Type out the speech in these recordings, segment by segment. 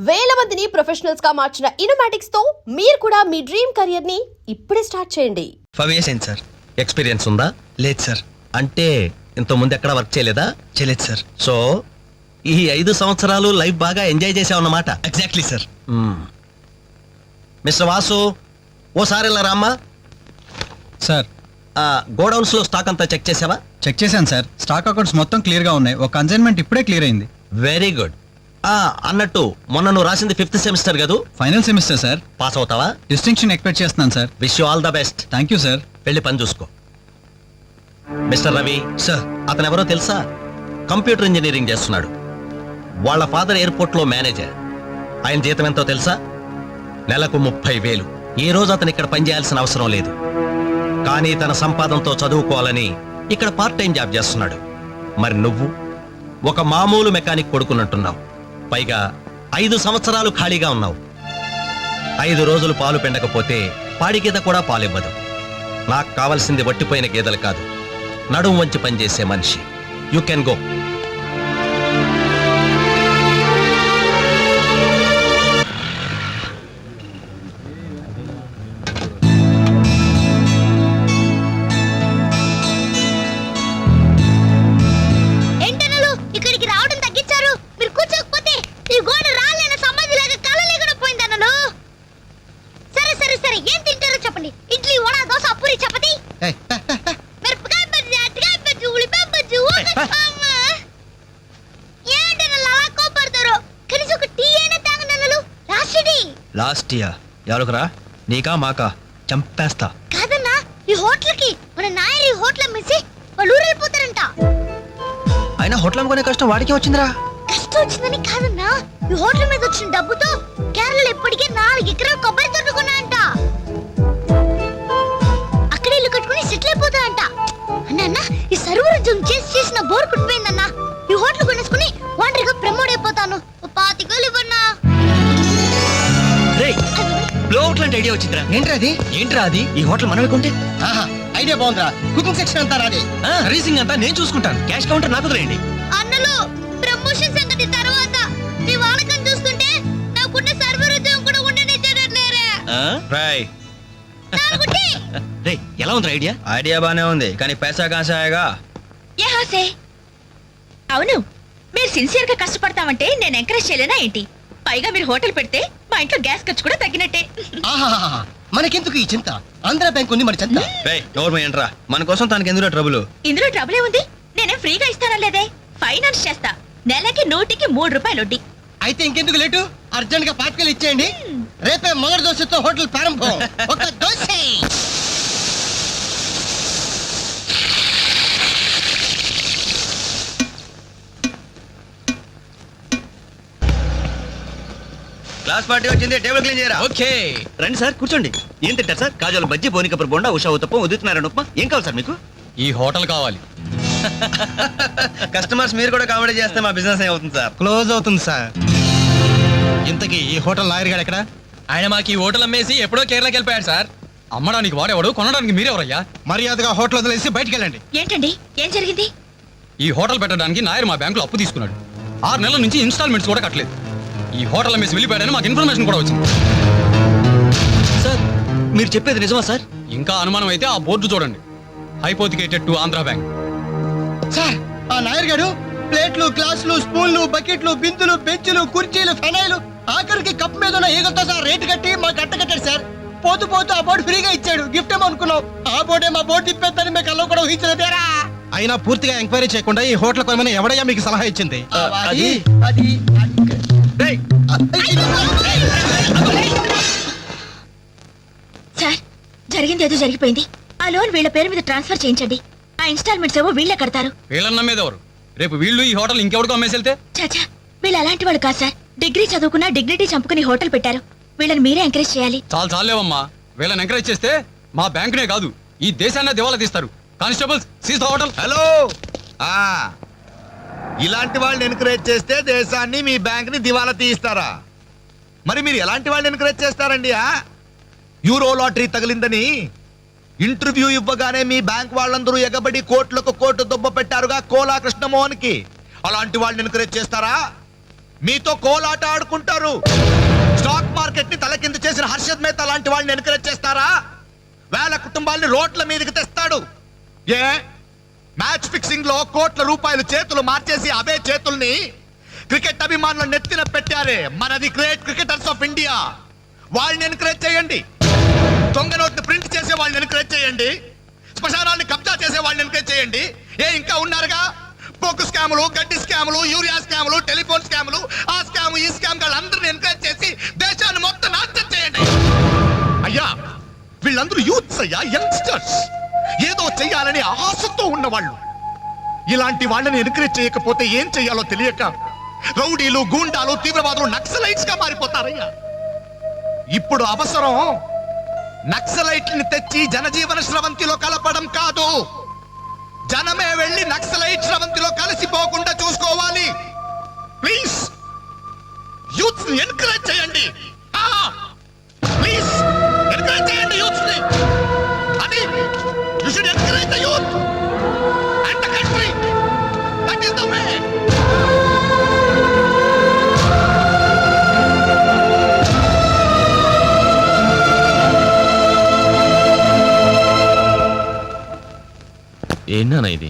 వేల మందిని ప్రొఫెషనల్స్ గా మార్చిన ఇనోమాటిక్స్ తో మీరు కూడా మీ డ్రీమ్ కెరియర్ ని ఇప్పుడే స్టార్ట్ చేయండి. 5 years అయింది సార్. ఎక్స్పీరియన్స్ ఉందా? లేదు సార్. అంటే ఇంత ముందు ఎక్కడ వర్క్ చేయలేదా? చేయలేదు సార్. సో ఈ 5 సంవత్సరాలు లైఫ్ బాగా ఎంజాయ్ చేసావన్నమాట. Exactly sir. మిస్టర్ వాసు, ఓసారి ఇలా రామ్మా. సార్, గోడౌన్స్ లో స్టాక్ అంతా చెక్ చేసావా? చెక్ చేశాను సార్. స్టాక్ అకౌంట్స్ మొత్తం క్లియర్ గా ఉన్నాయి. ఒక కన్సైన్మెంట్ ఇప్పుడే క్లియర్ అయింది. Very good. అన్నట్టు మొన్న నువ్వు రాసింది 5th సెమిస్టర్ కదూ? Final semester sir. పాస్ అవుతావా? డిస్టింక్షన్ ఎక్స్పెక్ట్ చేస్తున్నాను sir. Wish you all the best. Thank you sir. వెళ్ళి పని చూసుకో. Mister Ravi sir. అతను ఎవరో తెలుసా? కంప్యూటర్ ఇంజనీరింగ్ చేస్తున్నాడు. వాళ్ళ ఫాదర్ ఎయిర్పోర్ట్ లో మేనేజర్. ఆయన జీతం ఎంతో తెలుసా? నెలకు 30,000. ఈ రోజు అతను ఇక్కడ పని చేయాల్సిన అవసరం లేదు, కానీ తన సంపాదనతో చదువుకోవాలని ఇక్కడ పార్ట్ టైం జాబ్ చేస్తున్నాడు. మరి నువ్వు ఒక మామూలు మెకానిక్ కొడుకున్నట్టున్నావు. పైగా 5 సంవత్సరాలు ఖాళీగా ఉన్నావు. 5 రోజులు పాలు పిండకపోతే పాడి గీత కూడా పాలివ్వదు. నాకు కావలసింది వట్టిపోయిన గీదలు కాదు, నడుం వంచి పనిచేసే మనిషి. You can go. Last year ఎవరుకురా? నీకా మాకా? చంపేస్తా. కాదన్నా, ఈ హోటల్ కి మన నాయర్ ఈ హోటల్ అమ్మేసి వాళ్ళు ఊరెళ్ళిపోతారంట. అయినా హోటల్ అమ్ముకునే కష్టం వాడికి వచ్చిందిరా. కష్టం వచ్చిందని కాదన్నా, ఈ హోటల్ మీద వచ్చిన డబ్బుతో కేరళలో ఇప్పటికే 4 ఎకరాలు కొబ్బరి తోట కొన్నాయంట. అక్కడ ఇల్లు కట్టుకుని సెటిల్ అయిపోతాయంట. అన్న ఈ సర్వర్ ఉద్యోగం చేసిన బోర్ కుట్టిపోయిందన్నా. ఈ హోటల్ కొనేసుకుని వాంటరిగా ప్రమోట్ అయిపోతాను. 25,000 ఇవ్వన్నా. ఐడియా వచ్చిందిరా. ఏంట్రా అది? ఈ హోటల్ మనమే కొంటే ఐడియా బాగుందిరా. కుకింగ్ సెక్షన్ అంతా రాదే, సర్వీసింగ్ అంతా నేను చూసుకుంటాను. క్యాష్ కౌంటర్ నాకు వదిలేయండి. అన్నలు, ప్రమోషన్ సంగతి తర్వాత. నీ వాడకం చూస్తుంటే నాకున్న సర్వర్ ఉద్యోగం కూడా ఉండనిచ్చేటట్లేరే. రే, ఎలా ఉంది ఐడియా? ఐడియా బానే ఉంది, కానీ పైసా కాసాయగా. అవును, మీరు సిన్సియర్ గా కష్టపడతామంటే నేను ఎంకరేజ్ చేయలేనా ఏంటి? పైగా మీరు హోటల్ పెడితే మా ఇంట్లో గ్యాస్ ఖర్చు కూడా తగ్గినట్టే. మనకెందుకు ఈ చింత? ఆంధ్ర బ్యాంక్ ఉంది మన చింత. ఏంట్రా, మన కోసం తనకి ఎందులో ట్రబుల్? ఇందులో ట్రబులే ఉంది. నేనేం ఫ్రీగా ఇస్తానా లేదే, ఫైనాన్స్ చేస్తా. నెలకి 100కి 3 రూపాయలు వడ్డీ. అయితే ఇంకెందుకు లేటు? అర్జెంట్ గా పార్టికల్ ఇచ్చేయండి. రేపే మొదటి దోశతో హోటల్ ప్రారంభం. ఒక దోశ. క్లాస్ పార్టీ వచ్చింది, టేబుల్ క్లీన్ చేయరా. ఓకే, రండి సార్, కూర్చోండి. ఏం తింటారు సార్? కాజాలు బజ్జీ, బోనికపూర్ బోండా, ఉషా ఉత్తప్పం, ఉదితున్నారని ఉప్మా. ఏం కావాలి సార్ మీకు? ఈ హోటల్ కావాలి. కస్టమర్స్ మీరు కూడా కామెడీ చేస్తే మా బిజినెస్ అవుతుంది సార్. క్లోజ్ అవుతుంది సార్. ఇంతకీ ఈ హోటల్ లాయర్ గారు ఎక్కడ? ఆయన మాకు ఈ హోటల్ అమ్మేసి ఎప్పుడో కేరళకి వెళ్ళిపోయాడు సార్. అమ్మడానికి వాడేవాడు, కొనడానికి మీరెవరయ్యా? మర్యాదగా హోటల్ వదిలేసి బయటికి వెళ్ళండి. ఏంటండి, ఏం జరిగింది? ఈ హోటల్ పెట్టడానికి నాయర్ మా బ్యాంకులో అప్పు తీసుకున్నాడు. 6 నెలల నుంచి ఇన్స్టాల్మెంట్స్ కూడా కట్టలేదు. ఈ హోటల్ అమ్మేసి వెళ్ళిపోయాడని మాకు ఇన్ఫర్మేషన్ కూడా వచ్చింది. సార్, మీరు చెప్పేది నిజమా సార్? ఇంకా అనుమానం అయితే ఆ బోర్డు చూడండి, hypothecated to Andhra bank. Sir, ఆ నాయర్ గారు ప్లేట్లు, గ్లాసులు, స్పూన్లు, బకెట్లు, బిందులు, బెంచులు, కుర్చీలు, ఫెనాయిలు, ఆఖరికి కప్ మీద ఉన్న ఈగలతో సార్ రేటు కట్టి మాకు కట్ట కట్టాడు సార్. పోతూ పోతూ ఆ బోర్డు ఫ్రీగా ఇచ్చాడు. గిఫ్ట్ ఏమో అనుకున్నాం. ఆ బోర్డే మా బోర్డు తిప్పేద్దని మీకు కల్లో కూడా ఊహించలేదేరా. అయినా పూర్తిగా ఎంక్వైరీ చేయకుండా ఈ హోటల్ కొనమని ఎవడయ్యా మీకు సలహా ఇచ్చింది? సార్, జరిగింది ఏదో జరిగిపోయింది. ఆ లోన్ వీళ్ళ పేరు మీద ట్రాన్స్ఫర్ చేయించండి. ఆ ఇన్స్టాల్మెంట్స్ ఏవో వీళ్ళే కడతారు. వీళ్ళని నమ్మేదెవరు? రేపు వీళ్ళు ఈ హోటల్ ఇంకెవరికో అమ్మేసి వెళ్తే? చాచా, వీళ్ళు అలాంటి వాళ్ళు కాదు సార్. డిగ్రీ చదువుకున్నా డిగ్నిటీ చంపుకుని హోటల్ పెట్టారు. వీళ్ళని మీరే ఎంకరేజ్ చేయాలి. చాలేవమ్మా. వీళ్ళని ఎంకరేజ్ చేస్తే మా బ్యాంకునే కాదు, ఈ దేశాన్ని దివాలా తీస్తారు. Constables, seize the hotel. Hello, ఇలాంటి వాళ్ళని ఎంకరేజ్ చేస్తే దేశాన్ని, మీ బ్యాంక్ ని దివాలా తీయిస్తారా? మరి మీరు ఎలాంటి వాళ్ళని ఎంకరేజ్ చేస్తారండి? యూరో లాటరీ తగిలిందని ఇంటర్వ్యూ ఇవ్వగానే మీ బ్యాంక్ వాళ్ళందరూ ఎగబడి కోట్లకు కోట్లు దుబ్బ పెట్టారుగా కోలా కృష్ణమోహన్ కి. అలాంటి వాళ్ళని ఎంకరేజ్ చేస్తారా? మీతో కోలాట ఆడుకుంటారు. స్టాక్ మార్కెట్ ని తలకింద చేసిన హర్షద్ మేహతా లాంటి వాళ్ళని ఎన్కరేజ్ చేస్తారా? వేల కుటుంబాల్ని రోడ్ల మీదకి తెస్తాడు. ఏ మ్యాచ్ ఫిక్సింగ్ లో కోట్ల రూపాయలు చేతులు మార్చేసి అవే చేతుల్ని క్రికెట్ అభిమానుల నెత్తిన పెట్టారే మనది గ్రేట్ క్రికెటర్స్ ఆఫ్ ఇండియా. వాళ్ళని ఎన్కరేజ్ చేయండి. దొంగ నోట్ని ప్రింట్ చేసే వాళ్ళని ఎన్కరేజ్ చేయండి. శ్మశానాన్ని కబ్జా చేసే వాళ్ళని ఎన్కరేజ్ చేయండి. ఇంకా ఉన్నారుగా పోకు స్కాములు, గడ్డి స్కాములు, యూరియా స్కాములు, టెలిఫోన్ స్కాములు, ఆ స్కామ్ ఈ స్కామ్ వాళ్ళందరినీ ఎన్కరేజ్ చేసి దేశాన్ని మొత్తం నాశనం చేయండి. అయ్యా వీళ్ళందరూ యూత్స్ అయ్యా, యంగ్స్టర్స్, ఏదో చెయ్యాలని ఆశతో ఉన్నవాళ్ళు. ఇలాంటి వాళ్ళని ఎన్కరేజ్ చేయకపోతే ఏం చెయ్యాలో తెలియక రౌడీలు, గూండాలు, తీవ్రవాదులు, నక్సలైట్స్ గా మారిపోతారయ్యా. ఇప్పుడు అవసరం నక్సలైట్ని తెచ్చి జనజీవన స్రవంతిలో కలపడం కాదు, జనమే వెళ్ళి నక్సలైట్ స్రవంతిలో కలిసిపోకుండా చూసుకోవాలి. ప్లీజ్ యూత్ ని ఎన్కరేజ్ చేయండి. ప్లీజ్ ఎన్కరేజ్ చేయండి యూత్ ని. అది you should encourage the youth and the country. That is the way. ఏంటన్నా ఇది?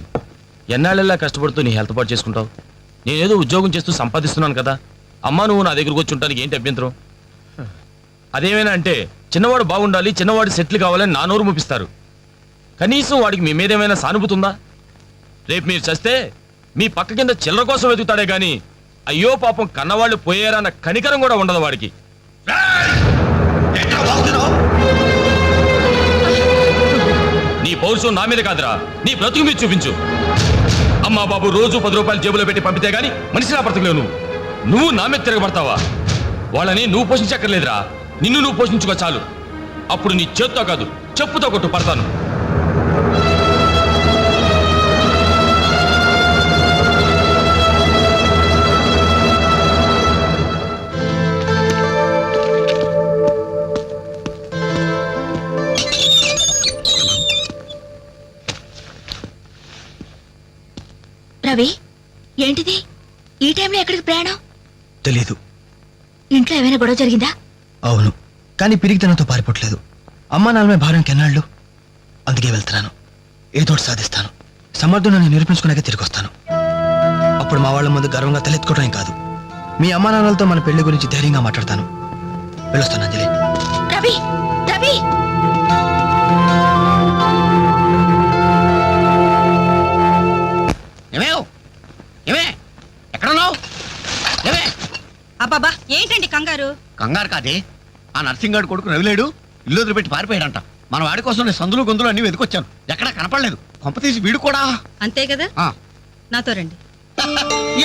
ఎన్నాళ్ళెల్లా కష్టపడుతూ నీ హెల్త్ పాటు చేసుకుంటావు? నేనేదో ఉద్యోగం చేస్తూ సంపాదిస్తున్నాను కదా, అమ్మా నువ్వు నా దగ్గరకు వచ్చి ఉంటానికి ఏంటి అభ్యంతరం? అదేమైనా అంటే చిన్నవాడు బాగుండాలి, చిన్నవాడు సెటిల్ కావాలని నా నోరు ముపిస్తారు. కనీసం వాడికి మీ మీద ఏమైనా సానుభూతి ఉందా? రేపు మీరు చస్తే మీ పక్క కింద చిల్లర కోసం వెతుకుతాడే గాని అయ్యో పాపం కన్నవాళ్ళు పోయారన్న కనికరం కూడా ఉండదు వాడికి. నీ పౌరుషం నా మీద కాదురా, నీ బ్రతుకు మీద చూపించు. అమ్మా బాబు రోజు 10 రూపాయలు జేబులో పెట్టి పంపితే గానీ మనిషిలా బ్రతకలేవు. నువ్వు నా మీద తిరగబడతావా? వాళ్ళని నువ్వు పోషించక్కర్లేదురా, నిన్ను నువ్వు పోషించుకో చాలు. అప్పుడు నీ చేత్తో కాదు చెప్పుతో కొట్టు పడతాను. రవి, ఏంటిది ఈ టైంలో ఎక్కడికి ప్రయాణం? తెలీదు. ఇంట్లో ఏమైనా గొడవ జరిగిందా? అవును, కానీ పిరిగితనంతో పారిపోవట్లేదు. అమ్మా నాన్నమే భారం కెన్నాళ్ళు. అందుకే వెళ్తున్నాను. ఏదోటి సాధిస్తాను. సమర్థుని నిరూపించుకున్నాక తిరిగి వస్తాను. అప్పుడు మా వాళ్ళ ముందు గర్వంగా తలెత్తుకోవడం కాదు, మీ అమ్మా నాన్నలతో మన పెళ్లి గురించి ధైర్యంగా మాట్లాడతాను. వెళ్ళొస్తాను అంజలి. రవి, రవి, ఎక్కడున్నావు? అబ్బాబా ఏంటండి కంగారు? కంగారు కాదే, ఆ నర్సింగ్ గారు కొడుకు రవిలేడు, ఇల్లు వదిలిపెట్టి పారిపోయాడంట. మన వాడి కోసం నేను సందులు గొంతులు అన్ని వెతికొచ్చాను, ఎక్కడా కనపడలేదు. కొంప తీసి వీడు కూడా. అంతే కదా, నాతో రండి.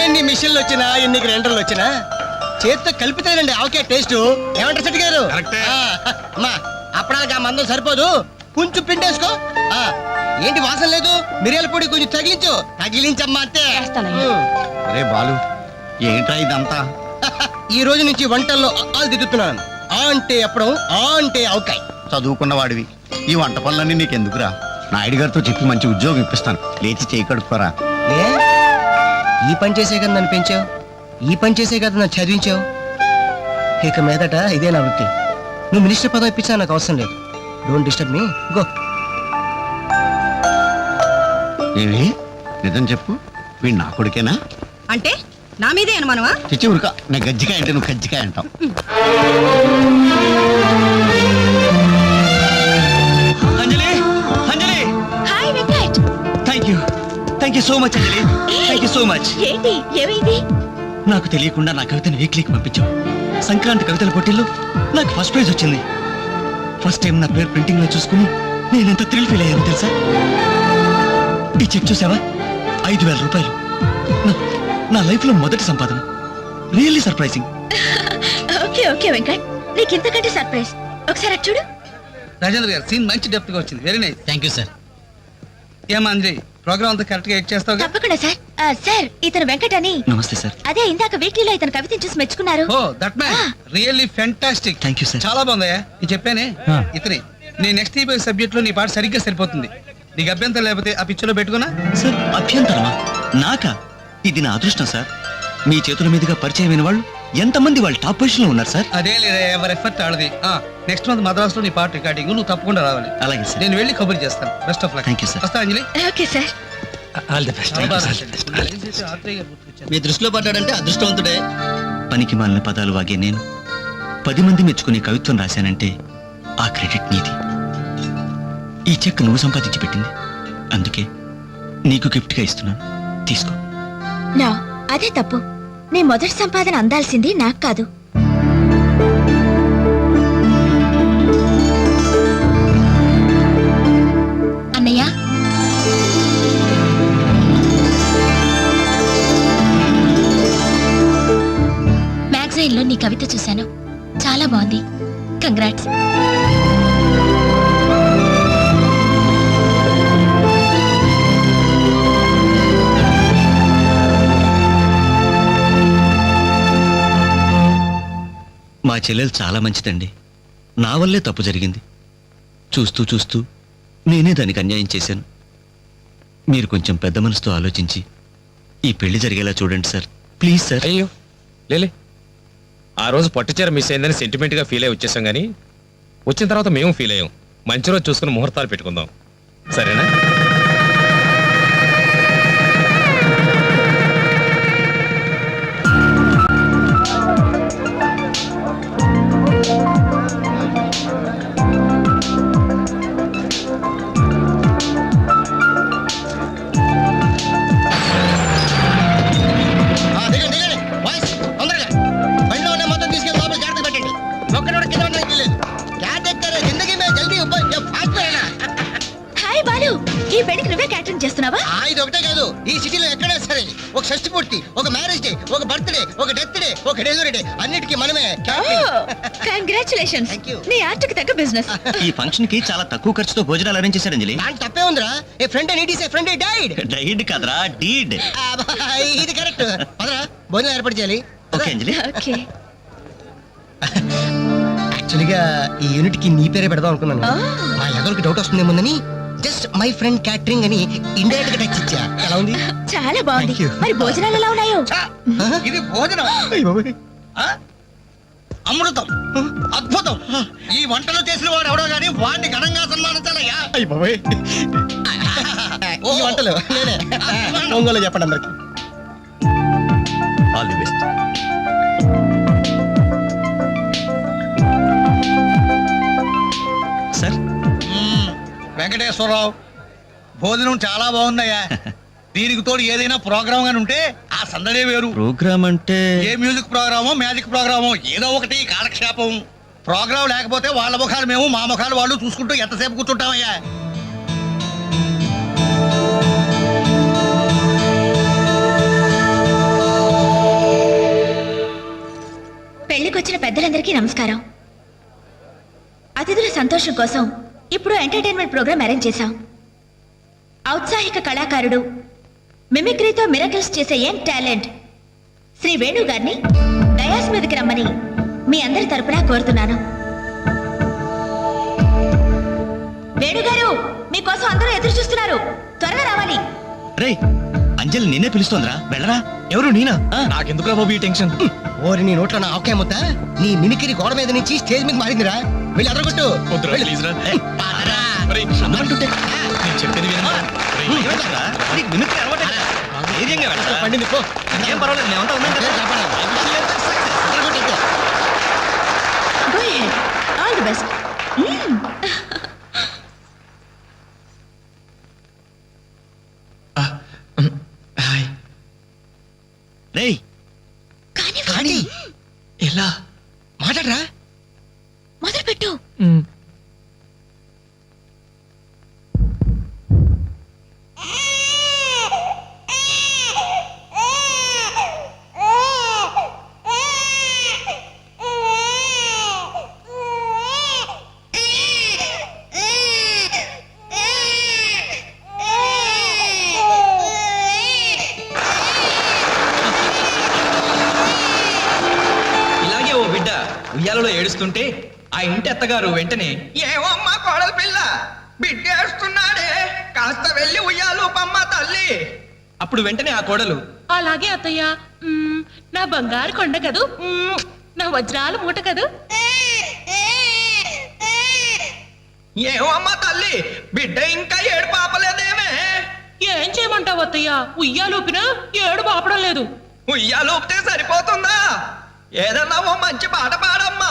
ఎన్ని మిషన్లు వచ్చినా ఎన్ని గ్రైండర్లు వచ్చినా చేతితో కలిపితేనండి ఆవకే టేస్ట్. ఏమంటారు సెట్ గారు? అమ్మా అప్పడానికి ఆ మందం సరిపోదు, కొంచెం పిండేసుకో. ఏంటి వాసన లేదు? మిరియాల పొడి కొంచెం తగిలించమ్మా అంతే. అరే బాలు, ఏంట్రా ఇదంతా? ఈ రోజు నుంచి వంటల్లో ఆలు దిద్దుతున్నాను. ఆ అంటే అప్పుడు, ఆ అంటే ఆవకాయ. చదువుకున్న వాడివి, ఈ వంట పనులన్నీ నీకెందుకురా? నాయుడు గారితో చెప్పి మంచి ఉద్యోగం ఇప్పిస్తాను, లేచి చేయి కడుక్కోరా. ఈ పని చేసే కదా నన్ను పెంచావు, ఈ పని చేసే కదా నన్ను చదివించావు. ఇక మీదట ఇదే నా వృత్తి. నువ్వు మినిస్టర్ పదవి ఇప్పించా నాకు అవసరం లేదు. Don't disturb me, go. ఏమి నిజం చెప్పు, వీడు నా కొడుకేనా? అంటే నా మీదే అనుమానమా? చిచ్చి ఉరుక, నేను గజ్జికాయ అంటే నువ్వు కజ్జికాయ అంటావు. Anjali, Anjali, hi Venkat. Thank you so much Anjali, thank you so much. ఏంటి ఏమైంది? నాకు తెలియకుండా నా కవితను వీక్లీకి పంపించావు. సంక్రాంతి కవితల పోటీల్లో నాకు ఫస్ట్ ప్రైజ్ వచ్చింది. ఫస్ట్ టైం నా పేరు ప్రింటింగ్ లో చూసుకుని నేను ఎంత థ్రిల్ ఫీల్ అయ్యాను తెలుసా? ఈ చెక్ చూసావా? 5,000 రూపాయలు. నా లైఫ్ లో మొదటి సంపాదన. Really surprising. Okay okay Venkat, నీకు ఇంతకంటే సర్ప్రైజ్. ఒకసారి అటు చూడు. రాజేంద్ర గారు సీన్ మంచి డెప్త్ గా వచ్చింది, very nice. Thank you sir. ఏమా అంజలి, ప్రోగ్రామ్ అంతా కరెక్ట్ గా ఎడ్ చేస్తావు? తప్పకుండా సార్. సార్ ఇతను వెంకట్ అని. నమస్తే సార్. అదే ఇందాక వీక్లీలో ఇతను కవితను చూసి మెచ్చుకున్నారు. Oh that man really fantastic. Thank you sir. చాలా బాగుందయ్యా. నేను చెప్పానే ఇతని నీ నెక్స్ట్ ఈ సబ్జెక్ట్ లో నీ పాట సరిగ్గా సరిపోతుంది. నీకు అభ్యంతరం లేకపోతే ఆ పిక్చర్ లో పెట్టుకున్నా. సార్ అభ్యంతరమా? నాకా? ఇది నా అదృష్టం సార్. మీ చేతుల మీదుగా పరిచయమైన వాళ్ళు ఎంతమంది వాళ్ళు టాప్ పొజిషన్ లో ఉన్నారు సార్? అదే లేదా ఎవరి ఎఫర్ట్ ఆడది. నెక్స్ట్ మంత్ మద్రాసులో నీ పాట రికార్డింగ్, నువ్వు తప్పకుండా రావాలి. అలాగే సార్. నేను వెళ్ళి కబుర్ చేస్తాను. Best of luck. Thank you sir. వస్తా Anjali. Okay sir. All the best. మీ దృష్టిలో పడ్డాడంటే అదృష్టవంతుడే. పనికి మాలిన పదాలు వాగే నేను 10 మంది మెచ్చుకునే కవిత్వం రాశానంటే ఆ క్రెడిట్ నీది. ఈ చెక్ నువ్వు సంపాదించి పెట్టింది, అందుకే నీకు గిఫ్ట్ గా ఇస్తున్నాను, తీసుకో. నా అదే తప్పు. నీ మొదటి సంపాదన అందాల్సింది నాకు కాదు. అన్నయ్య, మ్యాగజైన్ లో నీ కవిత చూశాను, చాలా బాగుంది. కంగ్రాట్స్. మా చెల్లెలు చాలా మంచిదండి. నా వల్లే తప్పు జరిగింది. చూస్తూ చూస్తూ నేనే దానికి అన్యాయం చేశాను. మీరు కొంచెం పెద్ద మనసుతో ఆలోచించి ఈ పెళ్లి జరిగేలా చూడండి సార్, ప్లీజ్ సార్. అయ్యో లేలే, ఆ రోజు పట్టుచీర మిస్ అయిందని సెంటిమెంట్ గా ఫీల్ అయ్యి వచ్చేసాం, కానీ వచ్చిన తర్వాత మేము ఫీల్ అయ్యాం. మంచి రోజు చూసుకుని ముహూర్తాలు పెట్టుకుందాం, సరేనా? దిగండి దిగండి బాయ్స్, తొందరగా బండిలో ఉన్న మొత్తం తీసుకెళ్ళి లోపల జాగ్రత్త పెట్టండి. ఒక్కడోడు కింద ఉండడానికి లేదు. క్యాట్ ఎక్కారు జిందగీ మే జల్దీ ఫాస్ట్ అయినా. హాయ్ బాలు, ఈ పెళ్లికి నువ్వే క్యాటరింగ్ చేస్తున్నావా? ఇది ఒకటే కాదు, ఈ సిటీలో ఎక్కడా సరే ఒక షష్టి పూర్తి, ఒక మ్యారేజ్ డే, ఒక బర్త్డే, ఒక డెత్ డే, ఒక డెలివరీ డే, అన్నిటికీ మనమే కంగ్రాచులేషన్స్. Thank you. నీ ఆర్ట్కి తగ్గ బిజినెస్. ఈ ఫంక్షన్ కి చాలా తక్కువ ఖర్చుతో భోజనాలు అరేంజ్ చేశారు అంజలి. దాంట్లో తప్పే ఉందిరా. A friend and it is a friend died. Died కాదరా, డీడ్. ఇది కరెక్ట్. పదరా భోజనం ఏర్పాటు చేయాలి. ఓకే అంజలి. ఓకే. యాక్చువల్గా ఈ యూనిట్ కి నీ పేరే పెడదాం అనుకున్నాను. మా ఎవరికి డౌట్ వస్తుందేమోనని జస్ట్ మై ఫ్రెండ్ క్యాటరింగ్ అని ఇండైరెక్ట్ గా టచ్ ఇచ్చా. ఎలా ఉంది? చాలా బాగుంది. Thank you. మరి భోజనాలు ఎలా ఉన్నాయో? ఇది భోజనం, అమృతం, అద్భుతం. ఈ వంటలు చేసిన వాడు ఎవడో గానీ వాడిని ఘనంగా సన్మానించాలయ్యా. ఈ వంటలు నేనే ఒంగోలు చెప్పండి అందరికి. All the best. Sir, Venkateswara Rao, భోజనం చాలా బాగుందయ్యా. దీనికి తోడు ఏదైనా ప్రోగ్రామ్ గాని ఉంటే ఆ సందడే వేరు. ప్రోగ్రామ్ అంటే ఏ మ్యూజిక్ ప్రోగ్రామో మ్యాజిక్ ప్రోగ్రామో ఏదో ఒకటి కాలక్షేపం. ప్రోగ్రామ్ లేకపోతే వాళ్ళ ముఖాలు మేము, మా ముఖాలు వాళ్ళు చూసుకుంటూ ఎంతసేపు కూర్చుంటామయ్యా. పెళ్లికొచ్చిన పెద్దలందరికీ నమస్కారం. అతిథుల సంతోషం కోసం ఇప్పుడు ఎంటర్టైన్మెంట్ ప్రోగ్రామ్ అరేంజ్ చేశాం. ఔత్సాహిక కళాకారుడు, మిమిక్రీతో మిరకల్స్ చేసే యంగ్ టాలెంట్ శ్రీ వేణు గారిని డయాస్ మీదకి రమ్మని మీ అందరి తరపున కోరుతున్నాను. వేణుగారు, మీకోసం అందరూ ఎదురు చూస్తున్నారు, త్వరగా రావాలి. రే, అంజలి నిన్నే పిలుస్తోందిరా, వెళ్ళరా. ఎవరు? నేనా? నాకెందుకురా బాబు ఈ టెన్షన్? ఓరి నీ నోట్లో నా ఆవకాయ ముద్ద. నీ మిమిక్రీ గోడ మీద నుంచి స్టేజ్ మీద మారిందిరా. వెళ్ళి అదరగొట్టు. వద్దురా, ప్లీజ్ రా. ఒరేయ్, అంటుంటే నేను చెప్పేది వినరా? ఒరేయ్, నీకు మిమిక్రీ అలవాటే కదా. ధైర్యంగా వెళ్ళరా. పండింది పో. ఏం పర్వాలేదు, మేమంతా ఉన్నాం కదా. కాపాడాలి. అదరగొట్టు ఇంకో. Go ahead. All the best. రేయ్, కానీ ఎలా మాట్లాడరా. మొదలుపెట్టు. ఇలాగే ఓ బిడ్డ ఉయ్యాలలో ఏడుస్తుంటే ఆ ఇంటి అత్తగారు వెంటనే, ఏవమ్మా కోడల పిల్ల బిడ్డేస్తున్నాడే, కాస్త వెళ్ళి ఉయ్యాలు పమ్మ తల్లి. అప్పుడు వెంటనే ఆ కోడలు, అలాగే అత్తయ్య, నా బంగారు కొండ కదూ నా వజ్రాల మూట కదూ. ఏమమ్మా తల్లి, బిడ్డ ఇంకా ఏడు పాపలేదేమే? ఏం చేయమంటావు అత్తయ్య, ఉయ్యాలూపినా ఏడు పాపడం లేదు. ఉయ్యాలూపితే సరిపోతుందా? ఏదన్నా ఓ మంచి పాట పాడమ్మా.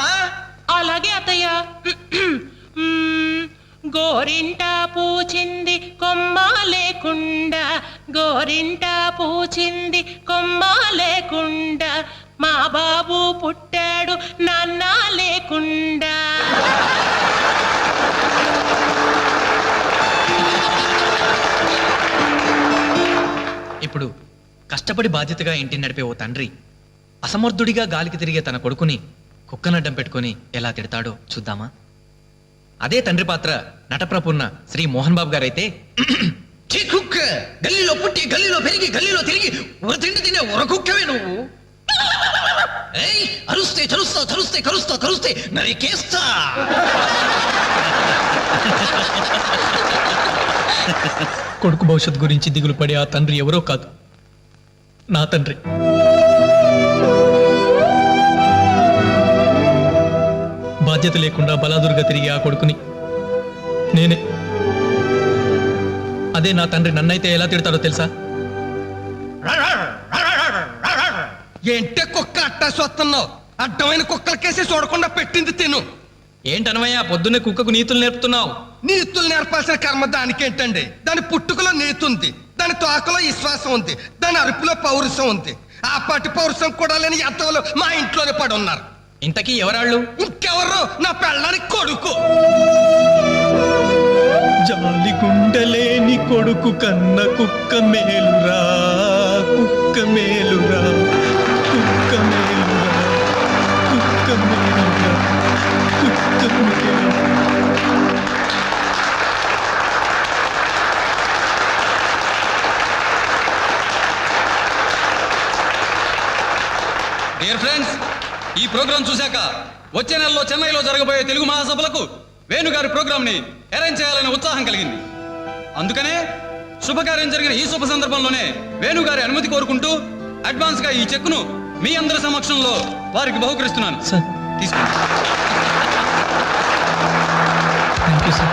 అలాగే అత్తయ్య. గోరింట పూచింది కొమ్మ లేకుండా, గోరింట పూచింది కొమ్మ లేకుండా, మా బాబు పుట్టాడు నాన్న లేకుండా. ఇప్పుడు కష్టపడి బాధ్యతగా ఇంటిని నడిపే ఓ తండ్రి అసమర్థుడిగా గాలికి తిరిగే తన కొడుకుని కుక్కనడ్డం పెట్టుకొని ఎలా తిడతాడో చూద్దామా? అదే తండ్రి పాత్ర నటప్రపూర్ణ శ్రీ మోహన్ బాబు గారైతే, "ఛీ కుక్క, గల్లీలో పుట్టి గల్లీలో పెరిగి గల్లీలో తిరిగి తిండి తినే కుక్కవే నువ్వు. ఏయ్, అరుస్తే చరుస్తా, చరుస్తే కరుస్తా, కరుస్తే నరికేస్తా." కొడుకు భవిష్యత్ గురించి దిగులు పడే ఆ తండ్రి ఎవరో కాదు, నా తండ్రి. బాధ్యత లేకుండా బలాదురుగా తిరిగి ఆ కొడుకుని నేనే. అదే నా తండ్రి నన్నైతే ఎలా తిడతాడో తెలుసా? ఏంటే కుక్క అట్టా చూస్తున్నావు? అడ్డమైన కుక్కలకేసి చూడకుండా పెట్టింది తిను. ఏంటనవయ్యా పొద్దున్నే కుక్కకు నీతులు నేర్పుతున్నావు? నీతులు నేర్పాల్సిన కర్మ దానికేంటండి? దాని పుట్టుకలో నీతి ఉంది, దాని తోకలో విశ్వాసం ఉంది, దాని అరుపులో పౌరుషం ఉంది. ఆ పాటి పౌరుషం కూడా లేని ఎంతలో మా ఇంట్లోనే పడి ఉన్నారు. ఇంతకీ ఎవరాళ్ళు? ఇంకెవరు? నా పెళ్ళానికి కొడుకు. జాలి గుండెలేని కొడుకు కన్న కుక్క మేలురా, కుక్క మేలురా, కుక్క మేలురా, కుక్క మేలురా, కుక్క మేలురా. డియర్ ఫ్రెండ్స్, ఈ ప్రోగ్రాం చూశాక వచ్చే నెలలో చెన్నైలో జరగబోయే తెలుగు మహాసభలకు వేణుగారి ప్రోగ్రామ్ ని అరేంజ్ చేయాలనే ఉత్సాహం కలిగింది. అందుకనే శుభకార్యం జరిగిన ఈ శుభ సందర్భంలోనే వేణుగారి అనుమతి కోరుకుంటూ అడ్వాన్స్ గా ఈ చెక్కును మీ అందరి సమక్షంలో వారికి బహుకరిస్తున్నాను. సార్ తీసుకోండి. Thank you sir.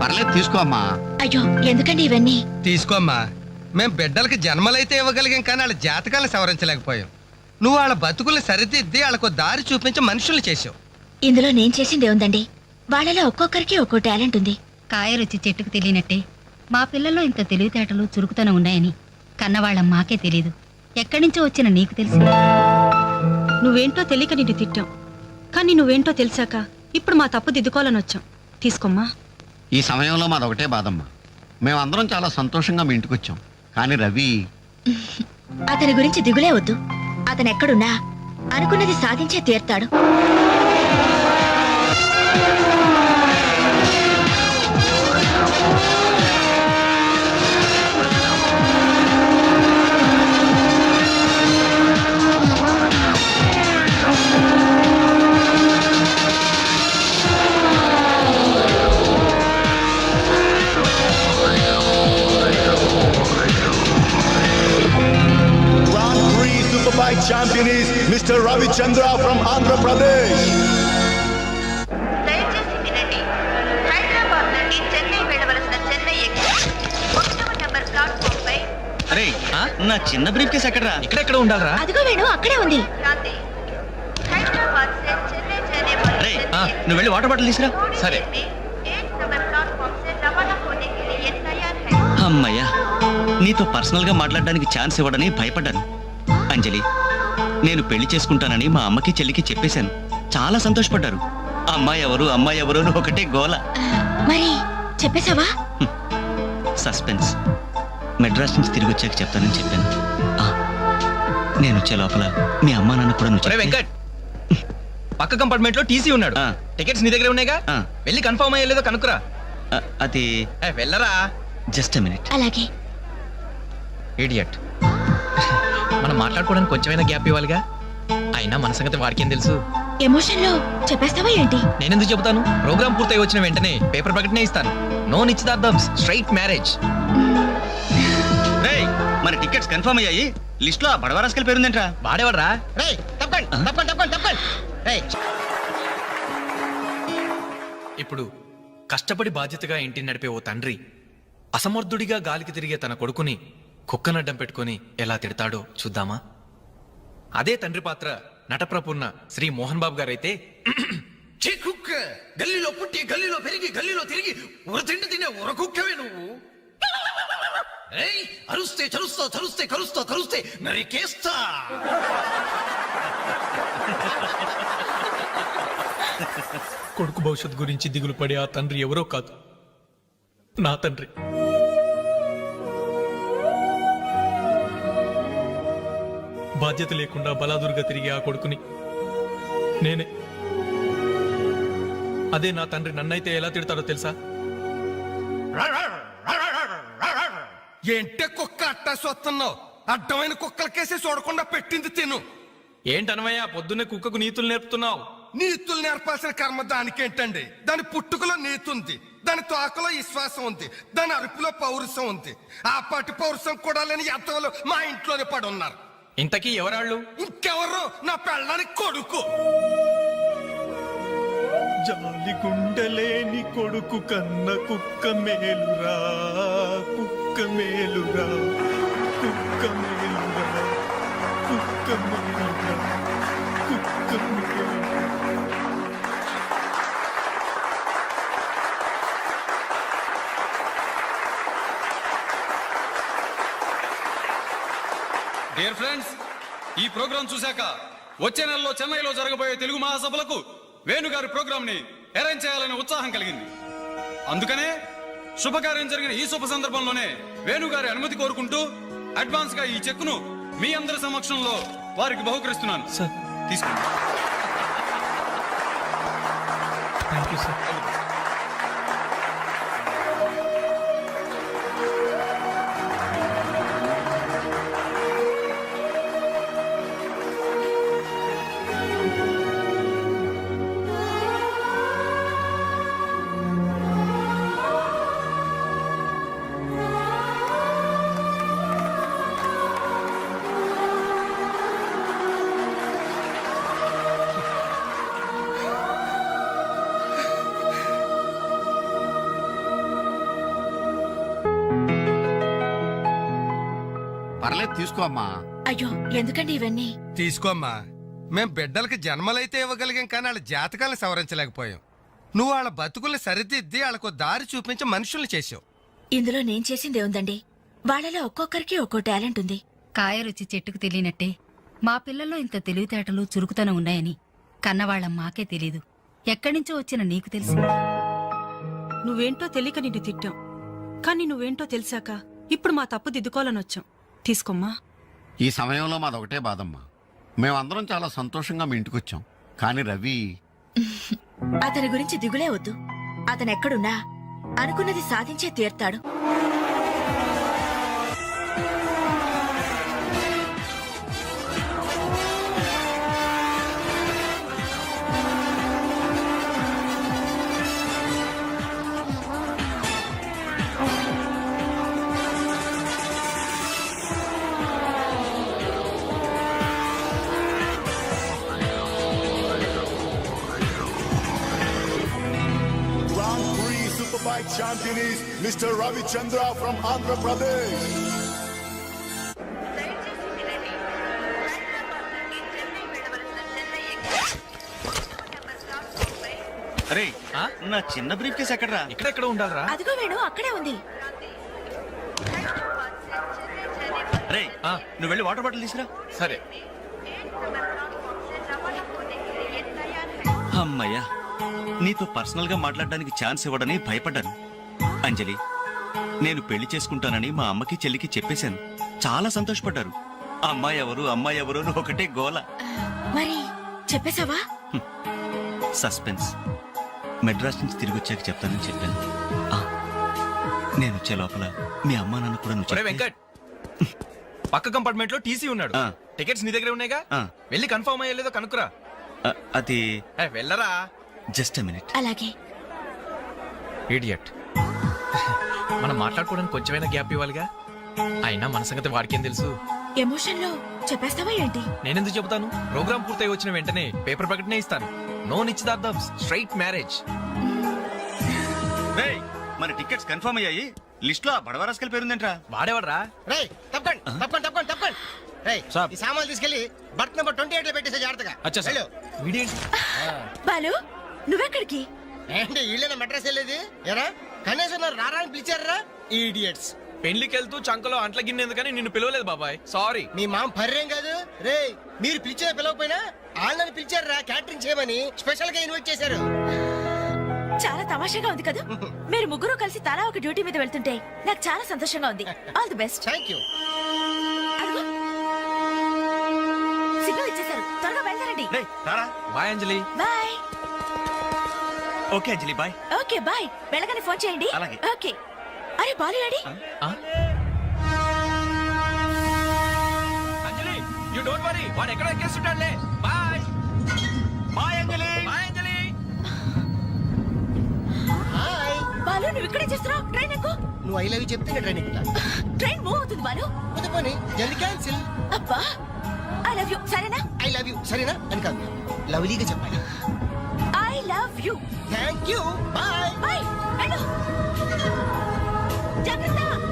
పర్లేదు తీసుకో అమ్మా. అయ్యో ఎందుకండి ఇవన్నీ? తీసుకోమ్మా. మేం బిడ్డలకి జన్మలైతే ఇవ్వగలిగాం, కానీ వాళ్ళ జాతకాలను సవరించలేకపోయాం. నువ్వు వాళ్ళ బతుకుల్ని సరిదిద్ది వాళ్ళకు దారి చూపించి మనుషుల్ని చేసావు. ఇందులో నేను చేసింది ఏముందండి? వాళ్ళలో ఒక్కొక్కరికి ఒక్కో టాలెంట్ ఉంది. కాయ రుచి చెట్టుకు తెలియనట్టే మా పిల్లల్లో ఇంత తెలివితేటలు చురుకుతనం ఉన్నాయని కన్నవాళ్ళం మాకే తెలీదు. ఎక్కడి నుంచో వచ్చిన నీకు తెలిసి నువ్వేంటో తెలియక నిన్ను తిట్టాం, కానీ నువ్వేంటో తెలిసాక ఇప్పుడు మా తప్పు దిద్దుకోవాలని వచ్చాం. తీసుకోమ్మా. ఈ సమయంలో మాదొకటే బాధమ్మా. మేమందరం చాలా సంతోషంగా మీ ఇంటికి వచ్చాం, కానీ రవి అతని గురించి దిగులే వద్దు. అతను ఎక్కడున్నా అనుకున్నది సాధించే తీర్తాడు. Superbike champion is Mr. Ravi Chandra from Andhra Pradesh. దయచేసి వినండి. హైదరాబాద్ నుండి చెన్నై వెళ్ళవలసిన చెన్నై ఎక్స్ప్రెస్ 1వ నంబర్ ప్లాట్ఫామ్ పై. అరే నా చిన్న బ్రీఫ్ కేసు ఎక్కడరా? ఇక్కడెక్కడ ఉండాలరా? అదిగో వేణు అక్కడే ఉంది. అరే నువ్వు వెళ్ళి వాటర్ బాటిల్ తీసుకురా. సరే. అమ్మయ్యా, నీతో పర్సనల్ గా మాట్లాడడానికి ఛాన్స్ ఇవ్వడని భయపడ్డాను. అంజలి, నేను పెళ్లి చేసుకుంటానని మా అమ్మకి చెల్లికి చెప్పేశాను. చాలా సంతోషపడ్డారు. అమ్మాయి ఎవరు అని ఒకటే గోల. మరి చెప్పేశావా? సస్పెన్స్. మెడ్రాస్ నుంచి తిరిగి వచ్చాక చెప్తానని చెప్పాను. ఆ, నేను వచ్చే లోపల మీ అమ్మా నాన్న కూడా నువ్వు ఒరే చెప్తే- వెంకట్, పక్క కంపార్ట్మెంట్ లో టీసీ ఉన్నాడు. ఆ. టికెట్స్ నీ దగ్గర ఉన్నాయిగా, ఆ. వెళ్ళి కన్ఫర్మ్ అయ్యలేదో కనుక్కురా. అది వెళ్ళరా. Just minute. అలాగే. ఇడియట్. మనం మాట్లాడుకోవడానికి కొంచెమైనా గ్యాప్ ఇవ్వాలిగా. అయినా మన సంగతి వాడికేం తెలుసు. ఎమోషన్ లో చెప్పేస్తావా ఏంటి? నేనెందుకు చెబుతాను? ప్రోగ్రామ్ పూర్తయి వచ్చిన వెంటనే పేపర్ ప్రకటనే ఇస్తాను. నో నిశ్చితార్థం, స్ట్రైట్ మ్యారేజ్. రేయ్, మన టికెట్స్ కన్ఫర్మ్ అయ్యాయి. లిస్ట్ లో ఆ బడవరాస్కల్ పేరుందేంట్రా? వాడేవాడ్రా? రేయ్ తప్పండి తప్పండి తప్పండి తప్పండి. రేయ్ ఇప్పుడు కష్టపడి బాధ్యతగా ఇంటిని నడిపే ఓ తండ్రి అసమర్థుడిగా గాలికి తిరిగే తన కొడుకుని కుక్కనడ్డం పెట్టుకుని ఎలా తిడతాడో చూద్దామా? అదే తండ్రి పాత్ర నటప్రపూర్ణ శ్రీ మోహన్ బాబు గారైతే, కుక్క గల్లీలో పుట్టి గల్లీలో పెరిగి గల్లీలో తిరిగి తిండి తినే కుక్కవే నువ్వు. ఏయ్, అరుస్తే చరుస్తా చరుస్తే కరుస్తా కరుస్తే నరికేస్తా. కొడుకు భవిష్యత్ గురించి దిగులు పడే ఆ తండ్రి ఎవరో కాదు, నా తండ్రి. బాధ్యత లేకుండా బలాదురుగా తిరిగే ఆ కొడుకుని నేనే. అదే నా తండ్రి నన్నైతే ఎలా తిడతాడో తెలుసా? ఏంటే కుక్క అట్టా సొస్తున్నావు? అడ్డమైన కుక్కలకేసి చూడకుండా పెట్టింది తిను. ఏంటనవయ్యా పొద్దున్నే కుక్కకు నీతులు నేర్పుతున్నావు? నీతులు నేర్పాల్సిన కర్మ దానికేంటండి? దాని పుట్టుకలో నీతి ఉంది, దాని తోకలో విశ్వాసం ఉంది, దాని అరుపులో పౌరుషం ఉంది. ఆ పాటి పౌరుషం కూడా లేని ఎంతలో మా ఇంట్లోనే పడి ఉన్నారు. ఇంతకీ ఎవరాళ్ళు? ఇంకెవరు? నా పెళ్ళానికి కొడుకు. జాలి గుండెలేని కొడుకు కన్న కుక్క మేలురా, కుక్క మేలురా, కుక్క మేలురా, కుక్క మేలురా, కుక్క మేలురా. డియర్ ఫ్రెండ్స్, ఈ ప్రోగ్రాం చూశాక వచ్చే నెలలో చెన్నైలో జరగబోయే తెలుగు మహాసభలకు వేణుగారి ప్రోగ్రామ్ ని అరేంజ్ చేయాలనే ఉత్సాహం కలిగింది. అందుకనే శుభకార్యం జరిగిన ఈ శుభ సందర్భంలోనే వేణుగారి అనుమతి కోరుకుంటూ అడ్వాన్స్ గా ఈ చెక్కును మీ అందరి సమక్షంలో వారికి బహుకరిస్తున్నాను. సార్ తీసుకోండి. Thank you sir. పర్లేదు తీసుకో అమ్మా. అయ్యో ఎందుకండి ఇవన్నీ? తీసుకోమ్మా. మేం బిడ్డలకి జన్మలైతే ఇవ్వగలిగాం, కానీ వాళ్ళ జాతకాలను సవరించలేకపోయాం. నువ్వు వాళ్ళ బతుకుల్ని సరిదిద్ది వాళ్ళకు దారి చూపించి మనుషుల్ని చేసావు. ఇందులో నేను చేసిందే ఉందండి. వాళ్ళలో ఒక్కొక్కరికి ఒక్కో టాలెంట్ ఉంది. కాయ రుచి చెట్టుకు తెలియనట్టే మా పిల్లల్లో ఇంత తెలివితేటలు చురుకుతనం ఉన్నాయని కన్నవాళ్ళం మాకే తెలీదు. ఎక్కడ్నుంచో వచ్చిన నీకు తెలుసు. నువ్వేంటో తెలియక నిన్ను తిట్టాం, కానీ నువ్వేంటో తెలిసాక ఇప్పుడు మా తప్పు దిద్దుకోవాలని వచ్చాం. తీసుకోమ్మా. ఈ సమయంలో మాదొకటే బాధమ్మా. మేమందరం చాలా సంతోషంగా మీ ఇంటికి వచ్చాం, కానీ రవి అతని గురించి దిగులే వద్దు. అతను ఎక్కడున్నా అనుకున్నది సాధించే తీర్తాడు. Superbike champion is Mr. Ravi Chandra from Andhra Pradesh. అరే, నా చిన్న బ్రీఫ్ కేసు ఎక్కడరా? ఎక్కడెక్కడ ఉండాలరా? అదిగో వేణు, అక్కడే ఉంది. అరే, నువ్వు వెళ్ళి వాటర్ బాటిల్ తీసురా. సరే. అమ్మయ్యా, నీతో పర్సనల్ గా మాట్లాడడానికి ఛాన్స్ ఇవ్వడని భయపడ్డాను. అంజలి, నేను పెళ్లి చేసుకుంటానని మా అమ్మకి చెల్లికి చెప్పేశాను. చాలా సంతోషపడ్డారు. అమ్మాయి ఎవరు అని ఒకటే గోల. మరి చెప్పేశావా? సస్పెన్స్. మెడ్రాస్ నుంచి తిరిగి వచ్చాక చెప్తానని చెప్పాను. ఆ, నేను వచ్చే లోపల మీ అమ్మా నాన్న కూడా నువ్వు ఒరే చెప్తే- వెంకట్, పక్క కంపార్ట్మెంట్ లో టీసీ ఉన్నాడు. ఆ. టికెట్స్ నీ దగ్గర ఉన్నాయిగా, ఆ. వెళ్ళి కన్ఫర్మ్ అయ్యలేదో కనుక్కురా. అది వెళ్ళరా. Just a minute. అలాగే. ఇడియట్. మనం మాట్లాడుకోవడానికి కొంచెమైనా గ్యాప్ ఇవ్వాలిగా. అయినా మన సంగతి వాడికేం తెలుసు. ఎమోషన్ లో చెప్పేస్తావా ఏంటి? నేనెందుకు చెబుతాను? ప్రోగ్రామ్ పూర్తయి వచ్చిన వెంటనే పేపర్ ప్రకటనే ఇస్తాను. నో నిశ్చితార్థం, స్ట్రైట్ మ్యారేజ్. మన టికెట్స్ కన్ఫర్మ్ అయ్యాయి. లిస్ట్ లో బడవరాస్కల్ పేరుందంట్రా. వాడేవాడ్రా? రేయ్ తప్పకండి. రేయ్ సాబ్. ఈ సామాన్లు తీసుకెళ్లి బర్త్ నెంబర్ 28 లో పెట్టేసే జాగ్రత్తగా. అచ్చా సార్. వెళ్ళు. వీడేంటి? బాలు నువ్వెక్కడికి? ఏంటి వీళ్ళైనా మెడ్రాస్ వెళ్ళేది? ఎరా కనీసం నన్ను రారా అని పిలిచారా? ఈడియట్స్. పెళ్లికి వెళ్తూ చంకలో అంట్ల గిన్నె ఎందుకని నిన్ను పిలవలేదు బాబాయ్. సారీ. మీ మామ పర్రేం కాదు. రేయ్ మీరు పిలిచినా పిలవకపోయినా వాళ్ళని పిలిచారా క్యాటరింగ్ చేయమని స్పెషల్ గా ఇన్వైట్ చేశారు. చాలా తమాషాగా ఉంది కదా. మీరు ముగ్గురు కలిసి తలా ఒక డ్యూటీ మీద వెళ్తుంటే నాకు చాలా సంతోషంగా ఉంది. All the best. Thank you. Signal ఇచ్చేశారు, త్వరగా బయలుదేరండి. Bye Anjali. Bye. Okay Anjali, bye. Okay bye. వెళ్ళగానే ఫోన్ చేయండి. అలాగే. ఓకే. అరే బాలు ఏడి? అంజలి, యు డోంట్ వరీ, వాడు ఎక్కడ ఎక్కేస్తుంటాడులే. Bye. Bye Anjali. Bye Anjali. Hi. Balu నువ్వు ఇక్కడే చేస్తున్నావు? ట్రైన్ ఎక్కు. నువ్వు ఐ లవ్ యూ చెప్తే నేను ట్రైన్ ఎక్కుతా. ట్రైన్ మూవ్ అవుతుంది బాలు. పోనీ జల్ది క్యాన్సిల్. అబ్బా ఐ లవ్ యూ. సరేనా? ఐ లవ్ యూ సరేనా అని కాదు, లవ్లీగా చెప్పాలి. I love you. Thank you. Bye. Bye. వెళ్ళు. జాగ్రత్త.